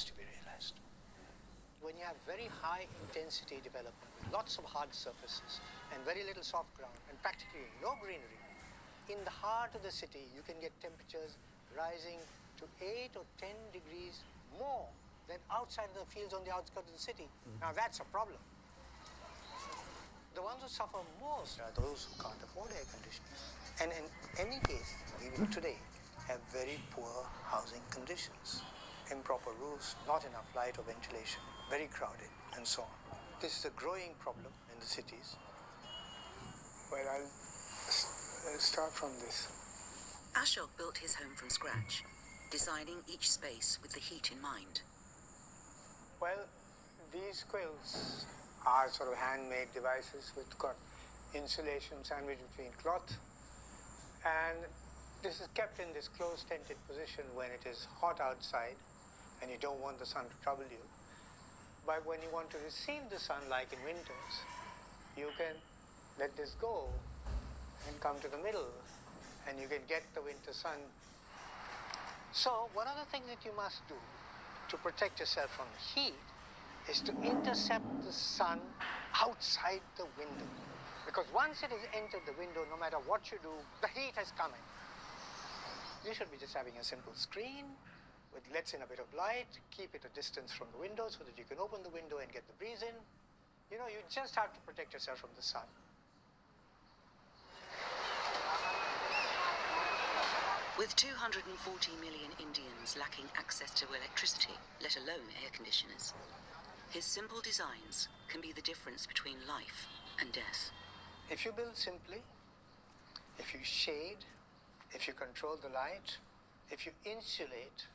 to be realized. When you have very high intensity development, lots of hard surfaces and very little soft ground and practically no greenery, in the heart of the city you can get temperatures rising to 8 or 10 degrees more than outside of the fields on the outskirts of the city. Now that's a problem. The ones who suffer most are those who can't afford air conditioning. And in any case, even today, have very poor housing conditions. Improper roofs, not enough light or ventilation, very crowded, and so on. This is a growing problem in the cities. Well, I'll start from this. Ashok built his home from scratch, designing each space with the heat in mind. Well, these quilts are sort of handmade devices which got insulation sandwiched between cloth, and this is kept in this closed tented position when it is hot outside and you don't want the sun to trouble you. But when you want to receive the sun, like in winters, you can let this go and come to the middle and you can get the winter sun. So one of the things that you must do to protect yourself from heat is to intercept the sun outside the window. Because once it has entered the window, no matter what you do, the heat has come in. You should be just having a simple screen with lets in a bit of light, keep it a distance from the window so that you can open the window and get the breeze in. You know, you just have to protect yourself from the sun. With 240 million Indians lacking access to electricity, let alone air conditioners, his simple designs can be the difference between life and death. If you build simply, if you shade, if you control the light, if you insulate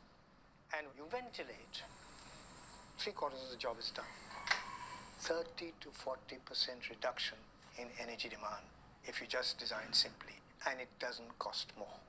and you ventilate, 3/4 of the job is done. 30 to 40% reduction in energy demand if you just design simply, and it doesn't cost more.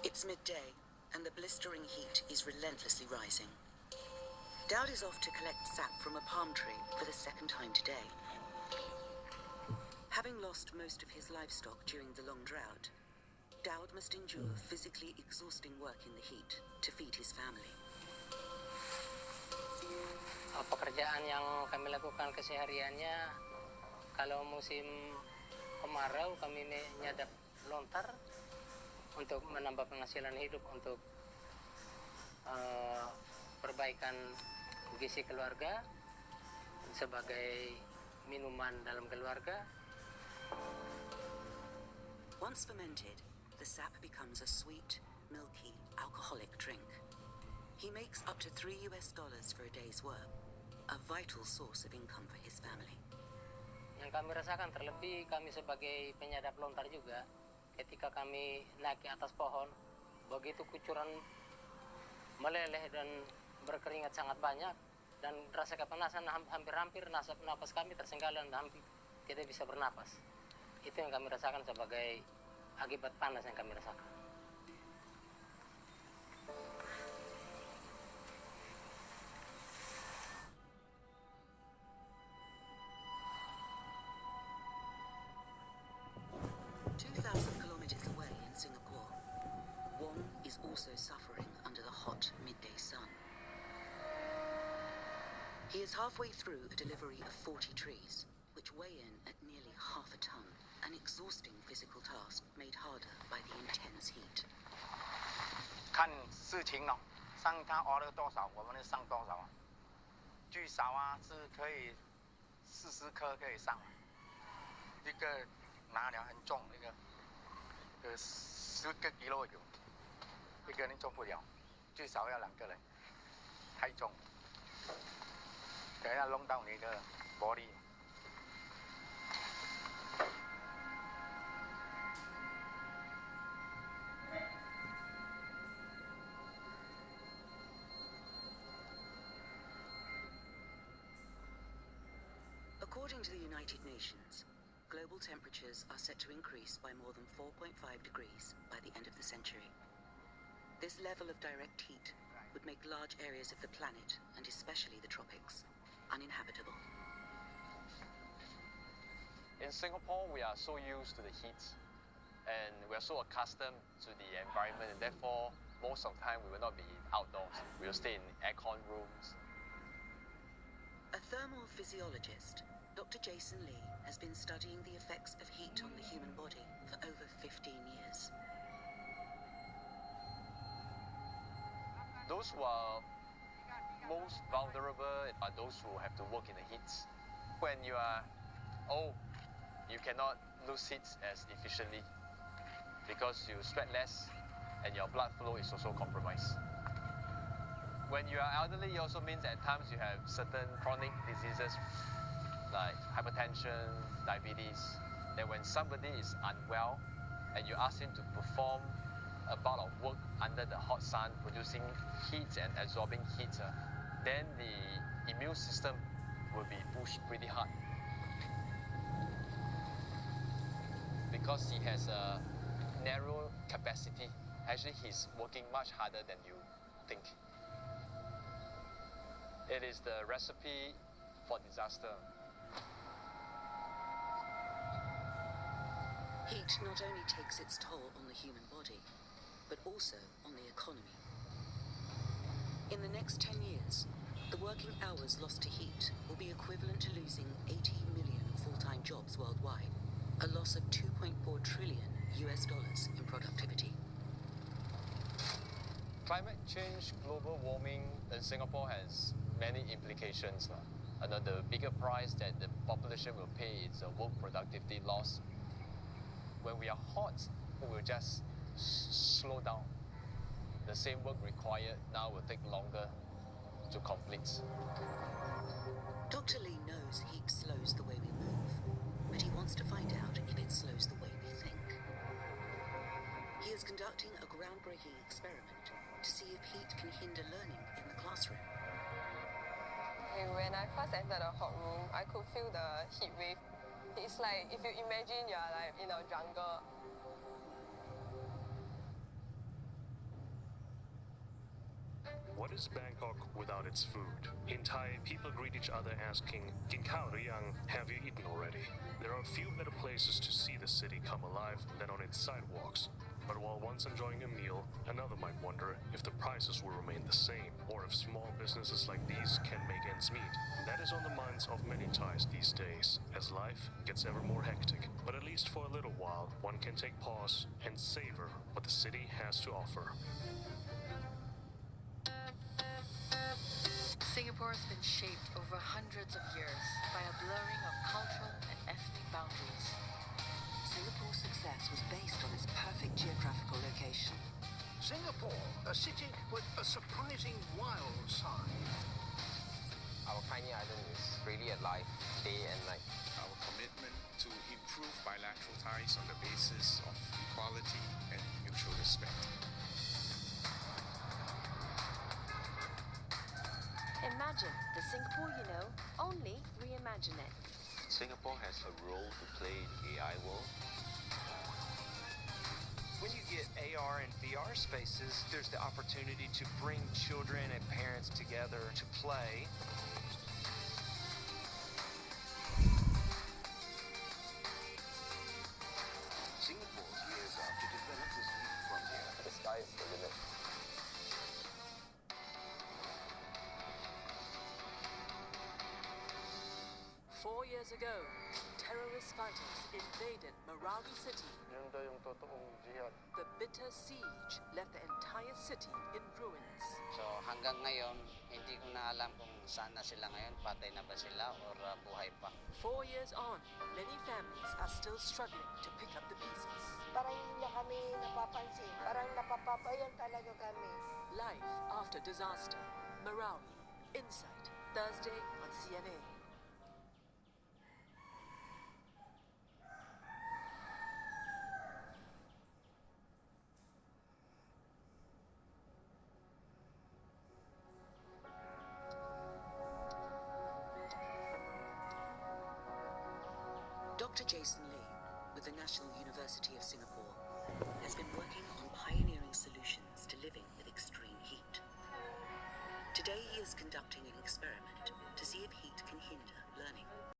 It's midday, and the blistering heat is relentlessly rising. Dowd is off to collect sap from a palm tree for the second time today. Having lost most of his livestock during the long drought, Dowd must endure physically exhausting work in the heat to feed his family. Pekerjaan yang kami lakukan kesehariannya, kalau musim kemarau kami menyadap lontar untuk menambah penghasilan hidup untuk perbaikan gizi keluarga sebagai minuman dalam keluarga. Once fermented, the sap becomes a sweet, milky, alcoholic drink. He makes up to $3 for a day's work, a vital source of income for his family. Yang kami rasakan, terlebih kami sebagai penyadap lontar juga, ketika kami naik ke atas pohon, begitu kucuran meleleh dan berkeringat sangat banyak, dan rasa kepanasan hampir-hampir napas kami tersenggalan dan hampir tidak bisa bernapas. Itu yang kami rasakan sebagai akibat panas yang kami rasakan. Also suffering under the hot midday sun. He is halfway through a delivery of 40 trees, which weigh in at nearly half a ton, an exhausting physical task made harder by the intense heat. 看事情了，上他熬了多少，我们就上多少。最少啊是可以40颗可以上，一个拿了很重，那个10个kg有。 一个人做不了，最少要2个人，太重，等下弄到你的玻璃。According to the United Nations, global temperatures are set to increase by more than 4.5 degrees by the end of the century. This level of direct heat would make large areas of the planet, and especially the tropics, uninhabitable. In Singapore, we are so used to the heat, and we are so accustomed to the environment, and therefore, most of the time we will not be outdoors. We will stay in aircon rooms. A thermal physiologist, Dr. Jason Lee, has been studying the effects of heat on the human body for over 15 years. Those who are most vulnerable are those who have to work in the heat. When you are old, you cannot lose heat as efficiently because you sweat less and your blood flow is also compromised. When you are elderly, it also means at times you have certain chronic diseases like hypertension, diabetes, that when somebody is unwell and you ask him to perform a bout of work under the hot sun, producing heat and absorbing heat, then the immune system will be pushed pretty hard. Because he has a narrow capacity, actually he's working much harder than you think. It is the recipe for disaster. Heat not only takes its toll on the human body, but also on the economy. In the next 10 years, the working hours lost to heat will be equivalent to losing 80 million full-time jobs worldwide, a loss of $2.4 trillion in productivity. Climate change, global warming in Singapore has many implications. And the bigger price that the population will pay is a work productivity loss. When we are hot, we will just slow down. The same work required now will take longer to complete. Dr. Lee knows heat slows the way we move, but he wants to find out if it slows the way we think. He is conducting a groundbreaking experiment to see if heat can hinder learning in the classroom. When I first entered the hot room, I could feel the heat wave. It's like if you imagine you're like in a jungle. What is Bangkok without its food? In Thai, people greet each other asking, "Kin khao ru yang?" Have you eaten already? There are few better places to see the city come alive than on its sidewalks. But while one's enjoying a meal, another might wonder if the prices will remain the same, or if small businesses like these can make ends meet. That is on the minds of many Thais these days, as life gets ever more hectic. But at least for a little while, one can take pause and savor what the city has to offer. Singapore has been shaped over hundreds of years by a blurring of cultural and ethnic boundaries. Singapore's success was based on its perfect geographical location. Singapore, a city with a surprising wild side. Our tiny island is really alive day and night. Our commitment to improve bilateral ties on the basis of equality and mutual respect. Imagine the Singapore you know, only reimagine it. Singapore has a role to play in the AI world. When you get AR and VR spaces, there's the opportunity to bring children and parents together to play. Singapore's years up to develop this new frontier. The sky is the limit. Years ago, terrorist fighters invaded Marawi City. The bitter siege left the entire city in ruins. So hanggang ngayon, hindi ko na alam kung saan na sila ngayon, patay na ba sila or buhay pa. 4 years on, many families are still struggling to pick up the pieces. Parang hindi na kami napapansin. Parang napapabayan talaga kami. Life after disaster. Marawi. Insight. Thursday on CNA. Dr. Jason Lee, with the National University of Singapore, has been working on pioneering solutions to living with extreme heat. Today he is conducting an experiment to see if heat can hinder learning.